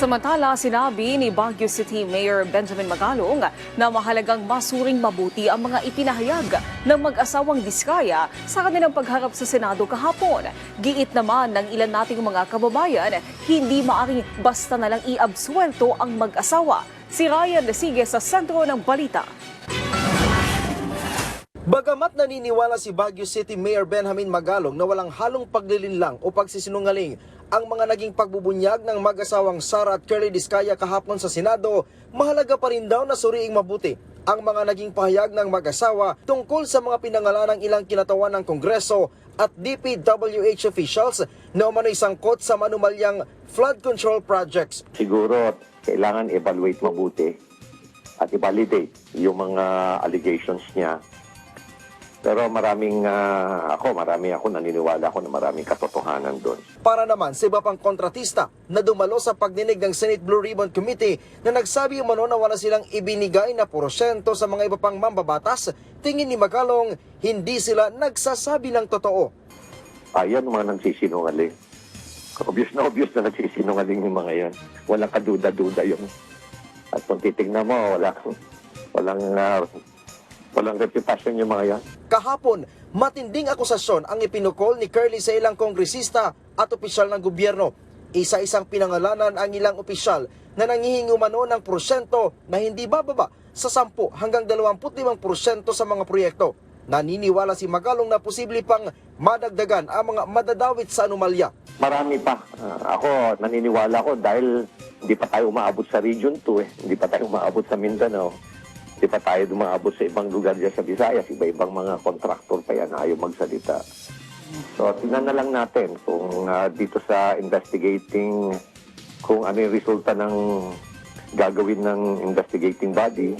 Samantala, sinabi ni Baguio City Mayor Benjamin Magalong na mahalagang masuring mabuti ang mga ipinahayag ng mag-asawang Diskaya sa kanilang pagharap sa Senado kahapon. Giit naman ng ilan nating mga kababayan, hindi maaring basta na lang iabsuelto ang mag-asawa. Si Ryan Lesigue sa sentro ng balita. Bagamat naniniwala si Baguio City Mayor Benjamin Magalong na walang halong paglilinlang o pagsisinungaling ang mga naging pagbubunyag ng mag-asawang Sara at Curly Diskaya kahapon sa Senado, mahalaga pa rin daw na suriing mabuti ang mga naging pahayag ng mag-asawa tungkol sa mga pinangalan ng ilang kinatawan ng Kongreso at DPWH officials na umano'y sangkot sa manumalyang flood control projects. Siguro kailangan evaluate mabuti at i-validate yung mga allegations niya. Pero marami ako naniniwala ako na maraming katotohanan doon. Para naman sa iba pang kontratista na dumalo sa pagdinig ng Senate Blue Ribbon Committee na nagsabi umano na wala silang ibinigay na porsyento sa mga iba pang mambabatas, tingin ni Magalong hindi sila nagsasabi ng totoo. Ayan mga nagsisinungaling. Obvious na nagsisinungaling yung mga yan. Walang kaduda-duda yun. At kung titignan mo, walang reputasyon yung mga yan. Kahapon, matinding akusasyon ang ipinukol ni Curly sa ilang kongresista at opisyal ng gobyerno. Isa-isang pinangalanan ang ilang opisyal na nanghihingi umano ng porsyento na hindi bababa sa 10 hanggang 25% sa mga proyekto. Naniniwala si Magalong na posible pang madagdagan ang mga madadawit sa anomalya. Marami pa. Ako, naniniwala ko dahil hindi pa tayo umaabot sa Region 2 Hindi pa tayo umaabot sa Mindanao. Hindi pa tayo dumaabot sa ibang lugar dyan sa Visayas. Iba-ibang mga kontraktor pa yan ayaw magsalita. So, tingnan na lang natin kung dito sa investigating, kung ano yung resulta ng gagawin ng investigating body,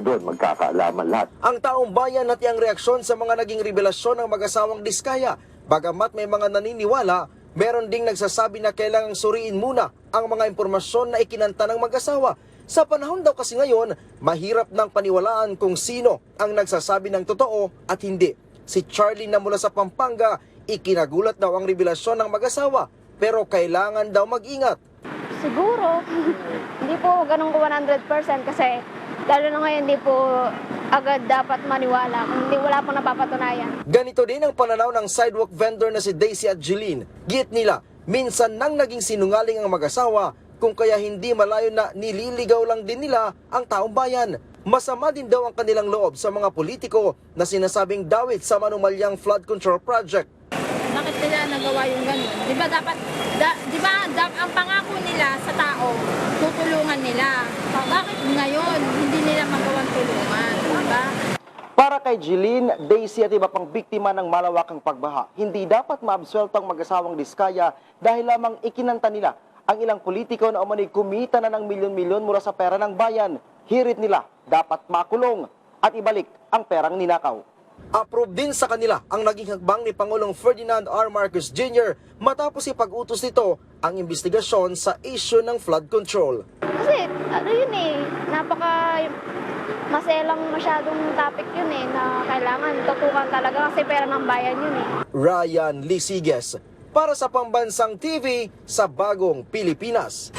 doon magkakaalaman lahat. Ang taong bayan at iyang reaksyon sa mga naging revelasyon ng mag-asawang Diskaya. Bagamat may mga naniniwala, meron ding nagsasabi na kailangang suriin muna ang mga impormasyon na ikinanta ng mag-asawa. Sa panahon daw kasi ngayon, mahirap nang paniwalaan kung sino ang nagsasabi ng totoo at hindi. Si Charlie na mula sa Pampanga, ikinagulat daw ang revelasyon ng mag-asawa, pero kailangan daw mag-ingat. Siguro, hindi po ganun ko 100% kasi lalo na ngayon hindi po agad dapat maniwala kung hindi wala pong napapatunayan. Ganito din ang pananaw ng sidewalk vendor na si Daisy at Jeline. Giit nila, minsan nang naging sinungaling ang mag-asawa, kung kaya hindi malayo na nililigaw lang din nila ang taong bayan. Masama din daw ang kanilang loob sa mga politiko na sinasabing dawit sa manumalyang flood control project. Bakit nila nagawa yung gano'n? Di ba ang pangako nila sa tao, tutulungan nila. Bakit ngayon hindi nila magawang tulungan? Diba? Para kay Jeline, Daisy at iba pang biktima ng malawakang pagbaha, hindi dapat maabsuelto ang mag-asawang Diskaya dahil lamang ikinanta nila ang ilang politiko na umano'y kumita na ng milyon-milyon mula sa pera ng bayan. Hirit nila, dapat makulong at ibalik ang perang ninakaw. Approve din sa kanila ang naging hakbang ni Pangulong Ferdinand R. Marcos Jr. matapos ipag-utos nito ang investigasyon sa issue ng flood control. Kasi yun maselang masyadong topic yun na kailangan tutukan talaga kasi pera ng bayan yun Ryan Lesigue para sa Pambansang TV sa Bagong Pilipinas.